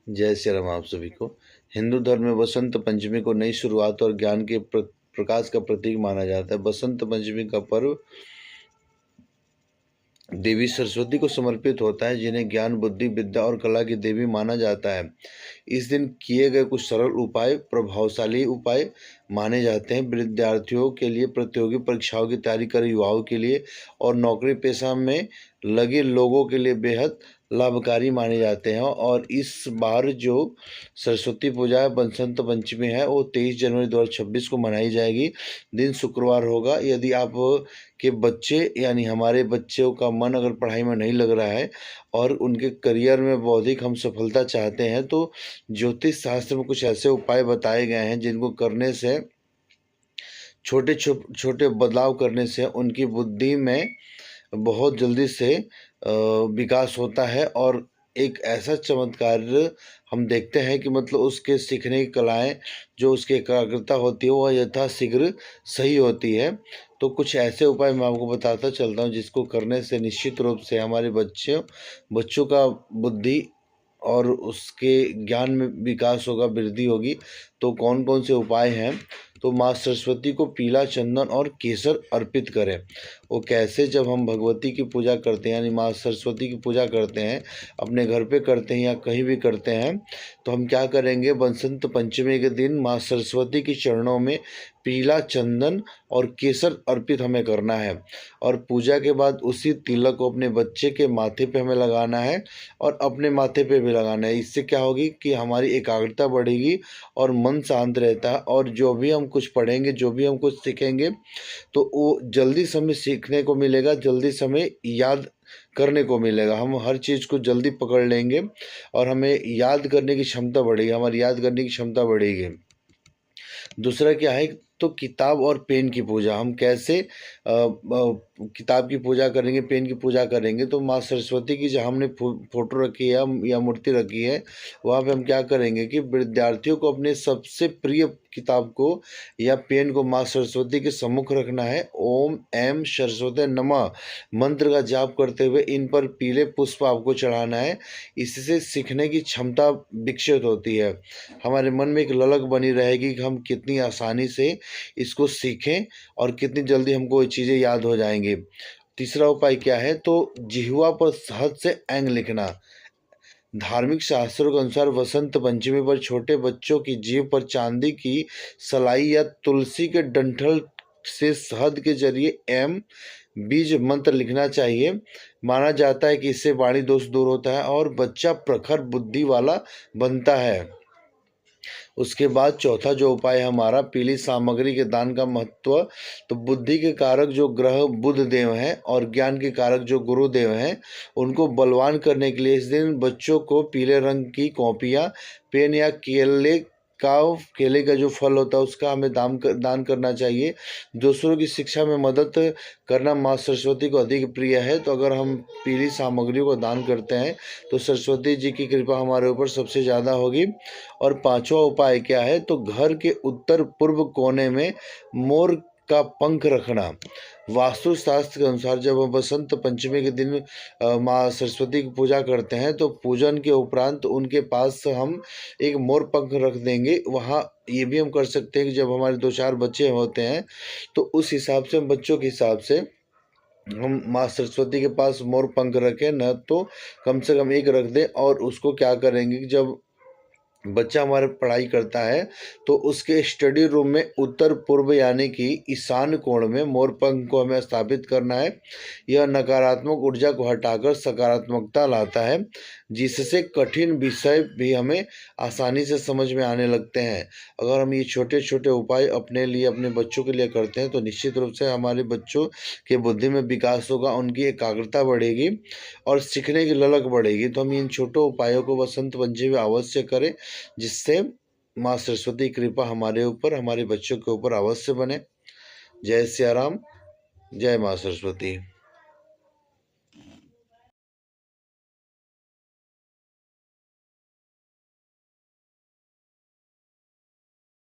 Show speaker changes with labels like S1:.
S1: जय श्री राम। आप सभी को हिंदू धर्म में बसंत पंचमी को नई शुरुआत और ज्ञान के प्रकाश का प्रतीक माना जाता है। बसंत पंचमी का पर्व देवी सरस्वती को समर्पित होता है, जिन्हें ज्ञान, बुद्धि, विद्या और कला की देवी माना जाता है। इस दिन किए गए कुछ सरल उपाय प्रभावशाली उपाय माने जाते हैं। विद्यार्थियों के लिए, प्रतियोगी परीक्षाओं की तैयारी कर युवाओं के लिए और नौकरी पेशा में लगे लोगों के लिए बेहद लाभकारी माने जाते हैं। और इस बार जो सरस्वती पूजा है, बसंत पंचमी है, वो 23 जनवरी 2026 को मनाई जाएगी। दिन शुक्रवार होगा। यदि आप के बच्चे यानी हमारे बच्चों का मन अगर पढ़ाई में नहीं लग रहा है और उनके करियर में बौद्धिक हम सफलता चाहते हैं, तो ज्योतिष शास्त्र में कुछ ऐसे उपाय बताए गए हैं जिनको करने से, छोटे छोटे बदलाव करने से उनकी बुद्धि में बहुत जल्दी से विकास होता है। और एक ऐसा चमत्कार हम देखते हैं कि मतलब उसके सीखने की कलाएं, जो उसकी एकाग्रता होती है, वह यथाशीघ्र सही होती है। तो कुछ ऐसे उपाय मैं आपको बताता चलता हूँ जिसको करने से निश्चित रूप से हमारे बच्चों का बुद्धि और उसके ज्ञान में विकास होगा, वृद्धि होगी। तो कौन कौन से उपाय हैं? तो माँ सरस्वती को पीला चंदन और केसर अर्पित करें। वो कैसे? जब हम भगवती की पूजा करते हैं यानी माँ सरस्वती की पूजा करते हैं, अपने घर पे करते हैं या कहीं भी करते हैं, तो हम क्या करेंगे? बसंत पंचमी के दिन माँ सरस्वती के चरणों में पीला चंदन और केसर अर्पित हमें करना है। और पूजा के बाद उसी तिलक को अपने बच्चे के माथे पे हमें लगाना है और अपने माथे पे भी लगाना है। इससे क्या होगी कि हमारी एकाग्रता बढ़ेगी और मन शांत रहता है। और जो भी हम कुछ पढ़ेंगे, जो भी हम कुछ सीखेंगे, तो वो जल्दी समय सीखने को मिलेगा, जल्दी समय याद करने को मिलेगा। हम हर चीज़ को जल्दी पकड़ लेंगे और हमें याद करने की क्षमता बढ़ेगी, हमारी याद करने की क्षमता बढ़ेगी। दूसरा क्या है? तो किताब और पेन की पूजा। हम कैसे किताब की पूजा करेंगे, पेन की पूजा करेंगे? तो माँ सरस्वती की जहाँ हमने फोटो रखी है या मूर्ति रखी है, वहाँ पे हम क्या करेंगे कि विद्यार्थियों को अपने सबसे प्रिय किताब को या पेन को माँ सरस्वती के सम्मुख रखना है। ओम ऐं सरस्वती नमः मंत्र का जाप करते हुए इन पर पीले पुष्प आपको चढ़ाना है। इससे सीखने की क्षमता विकसित होती है। हमारे मन में एक ललक बनी रहेगी कि हम कितनी आसानी से इसको सीखें और कितनी जल्दी हमको ये चीज़ें याद हो जाएंगी। तीसरा उपाय क्या है? तो जिह्वा पर शहद से ऐंग लिखना। धार्मिक शास्त्रों के अनुसार वसंत पंचमी पर छोटे बच्चों की जीभ पर चांदी की सलाई या तुलसी के डंठल से शहद के जरिए एम बीज मंत्र लिखना चाहिए। माना जाता है कि इससे वाणी दोष दूर होता है और बच्चा प्रखर बुद्धि वाला बनता है। उसके बाद चौथा जो उपाय है हमारा, पीली सामग्री के दान का महत्व। तो बुद्धि के कारक जो ग्रह बुध देव हैं और ज्ञान के कारक जो गुरुदेव हैं, उनको बलवान करने के लिए इस दिन बच्चों को पीले रंग की कॉपियाँ, पेन या केले का जो फल होता है उसका हमें दान करना चाहिए। दूसरों की शिक्षा में मदद करना माँ सरस्वती को अधिक प्रिय है। तो अगर हम पीली सामग्रियों को दान करते हैं तो सरस्वती जी की कृपा हमारे ऊपर सबसे ज़्यादा होगी। और पांचवा उपाय क्या है? तो घर के उत्तर पूर्व कोने में मोर का पंख रखना। वास्तु शास्त्र के अनुसार जब हम बसंत पंचमी के दिन माँ सरस्वती की पूजा करते हैं, तो पूजन के उपरांत उनके पास हम एक मोर पंख रख देंगे। वहाँ ये भी हम कर सकते हैं कि जब हमारे 2-4 बच्चे होते हैं, तो उस हिसाब से, बच्चों के हिसाब से हम माँ सरस्वती के पास मोर पंख रखें, न तो कम से कम एक रख दें। और उसको क्या करेंगे कि जब बच्चा हमारा पढ़ाई करता है, तो उसके स्टडी रूम में उत्तर पूर्व यानी कि ईशान कोण में मोर पंख को हमें स्थापित करना है। यह नकारात्मक ऊर्जा को हटाकर सकारात्मकता लाता है, जिससे कठिन विषय भी हमें आसानी से समझ में आने लगते हैं। अगर हम ये छोटे छोटे उपाय अपने लिए, अपने बच्चों के लिए करते हैं, तो निश्चित रूप से हमारे बच्चों के बुद्धि में विकास होगा, उनकी एकाग्रता बढ़ेगी और सीखने की ललक बढ़ेगी। तो हम इन छोटे उपायों को बसंत पंचमी में अवश्य करें, जिससे माँ सरस्वती की कृपा हमारे ऊपर, हमारे बच्चों के ऊपर अवश्य बने। जय सिया राम, जय माँ सरस्वती।